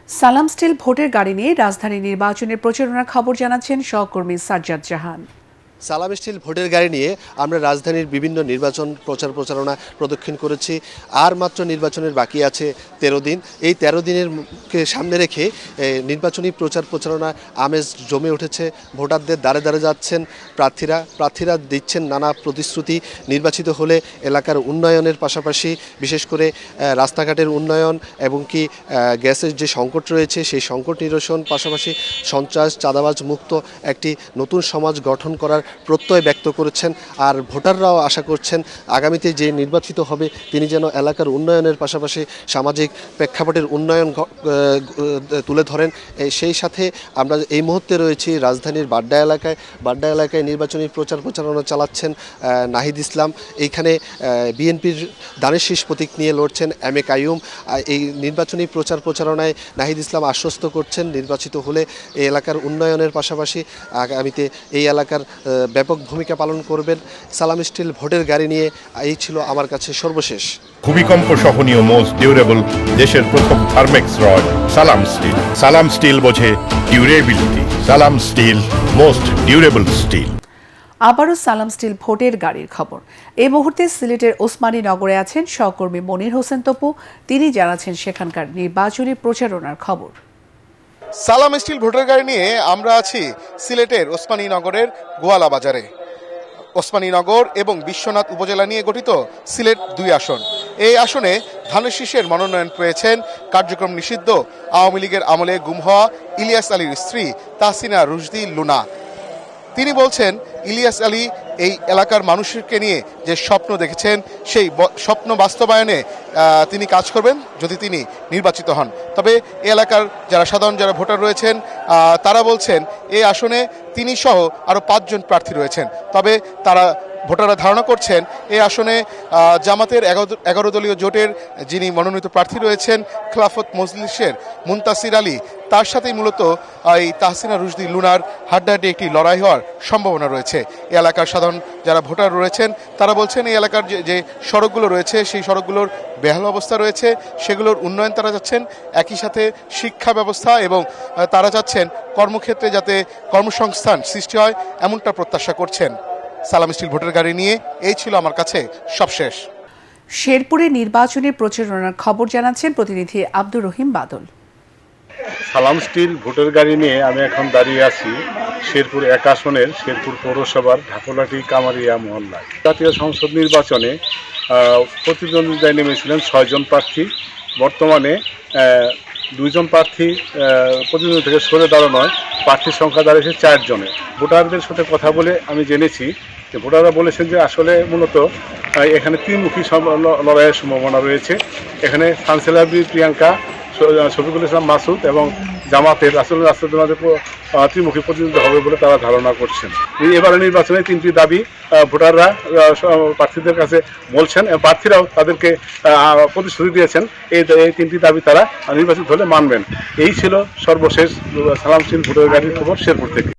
সালাম স্টিল ভোটের গাড়ি নিয়ে রাজধানী নির্বাচনের প্রচারণার খবর জানাচ্ছেন সহকর্মী সাজ্জাদ জাহান। সালাম স্টিল ভোটের গাড়ি নিয়ে আমরা রাজধানীর বিভিন্ন নির্বাচন প্রচারণা প্রদক্ষিণ করেছি। আর মাত্র নির্বাচনের বাকি আছে 13 দিন। এই 13 দিনের সামনে রেখে নির্বাচনী প্রচারণা আমেজ জমে উঠেছে। ভোটারদের দ্বারে দ্বারে যাচ্ছেন প্রার্থীরা দিচ্ছেন নানা প্রতিশ্রুতি। নির্বাচিত হলে এলাকার উন্নয়নের পাশাপাশি বিশেষ করে রাস্তাঘাটের উন্নয়ন এবং কি গ্যাসের যে সংকট রয়েছে সেই সংকট নিরসন, পাশাপাশি সন্ত্রাস চাঁদাবাজ মুক্ত একটি নতুন সমাজ গঠন করার প্রত্যয় ব্যক্ত করেছেন। আর ভোটাররাও আশা করছেন আগামীতে যে নির্বাচিত হবে তিনি যেন এলাকার উন্নয়নের পাশাপাশি সামাজিক প্রেক্ষাপটের উন্নয়ন তুলে ধরেন। সেই সাথে আমরা এই মুহূর্তে রয়েছি রাজধানীর বাড্ডা এলাকায় নির্বাচনী প্রচারণা চালাচ্ছেন নাহিদ ইসলাম। এইখানে বিএনপির ধানের শীষ প্রতীক নিয়ে লড়ছেন এম এ কাইয়ুম। এই নির্বাচনী প্রচারণায় নাহিদ ইসলাম আশ্বস্ত করছেন নির্বাচিত হলে এই এলাকার উন্নয়নের পাশাপাশি আগামীতে এই এলাকার ব্যাপক ভূমিকা পালন করবেন। সালাম স্টিল ভোটের গাড়ি নিয়ে এই ছিল আমার কাছে সর্বশেষ। ভূমিকম্প সহনীয় মোস্ট ডিউরেবল দেশের প্রথম থার্মেক্স রড সালাম স্টিল। সালাম স্টিল বোঝে ডিউরেবিলিটি। সালাম স্টিল মোস্ট ডিউরেবল স্টিল। আবারও সালাম স্টিল ভোটের গাড়ির খবর। এই মুহূর্তে সিলেটের ওসমানী নগরে আছেন সহকর্মী মনির হোসেন তপু। তিনি জানাচ্ছেন সেখানকার নির্বাচনী প্রচারণার খবর। সালাম স্টিল ভোটার গাড়ি নিয়ে আমরা আছি সিলেটের ওসমানী নগরের গোয়ালা বাজারে। ওসমানী নগর এবং বিশ্বনাথ উপজেলা নিয়ে গঠিত সিলেট 2 আসন। এই আসনে ধানের শীষের মনোনয়ন পেয়েছেন কার্যক্রম নিষিদ্ধ আওয়ামী লীগের আমলে গুম হওয়া ইলিয়াস আলীর স্ত্রী তাহসিনা রুশদি লুনা। তিনি বলছেন ইলিয়াস আলী এই এলাকার মানুষকে নিয়ে যে স্বপ্ন দেখেছেন সেই স্বপ্ন বাস্তবায়নে তিনি কাজ করবেন যদি তিনি নির্বাচিত হন। তবে এই এলাকার যারা ভোটার রয়েছেন তারা বলছেন এই আসনে তিনি সহ আরও 5 জন প্রার্থী রয়েছেন। তবে ভোটাররা ধারণা করছেন এই আসনে জামাতের 11 দলীয় জোটের যিনি মনোনীত প্রার্থী রয়েছেন খেলাফত মজলিসের মুনতাসির আলী, তার সাথেই মূলত এই তাহসিনা রুশদি লুনার হাড্ডাহাড্ডি একটি লড়াই হওয়ার সম্ভাবনা রয়েছে। এই এলাকার সাধারণ যারা ভোটার রয়েছেন তারা বলছেন এই এলাকার যে সড়কগুলো রয়েছে সেই সড়কগুলোর বেহাল অবস্থা রয়েছে, সেগুলোর উন্নয়ন তারা চাচ্ছেন। একই সাথে শিক্ষা ব্যবস্থা এবং তারা চাচ্ছেন কর্মক্ষেত্রে যাতে কর্মসংস্থান সৃষ্টি হয় এমনটা প্রত্যাশা করছেন। সালাম স্টিল ভোটার গাড়ি নিয়ে এই ছিল আমার কাছে সবশেষ। শেরপুরে নির্বাচনী প্রচারণার খবর জানাচ্ছেন প্রতিনিধি আব্দুর রহিম বাদল। সালাম স্টিল ভোটার গাড়ি নিয়ে আমি এখন দাঁড়িয়ে আছি শেরপুর 1 আসনের শেরপুর পৌরসভার ঢাকুলাটি কামারিয়া মহল্লায়। জাতীয় সংসদ নির্বাচনে প্রতিদ্বন্দ্বিতায় নেমেছিলেন 6 জন প্রার্থী। বর্তমানে 2 জন প্রার্থী প্রতিদ্বন্দ্বী থেকে সরে দাঁড়ানোয় প্রার্থীর সংখ্যা দাঁড়িয়েছে 4 জনে। ভোটারদের সাথে কথা বলে আমি জেনেছি যে ভোটাররা বলেছেন যে আসলে মূলত এখানে 3মুখী লড়াইয়ের সম্ভাবনা রয়েছে। এখানে চান্সেলর প্রিয়াঙ্কা, শফিকুল ইসলাম মাসুদ এবং জামাতের রাসেলের রাস্তার মাঝে 3মুখী প্রতিদ্বন্দ্বিতা হবে বলে তারা ধারণা করছেন। এবারে নির্বাচনে 3টি দাবি ভোটাররা প্রার্থীদের কাছে বলছেন, প্রার্থীরাও তাদেরকে প্রতিশ্রুতি দিয়েছেন এই 3টি দাবি তারা নির্বাচিত হলে মানবেন। এই ছিল সর্বশেষ সালাম স্টিল ভোটার গাড়ির খবর শেরপুর থেকে।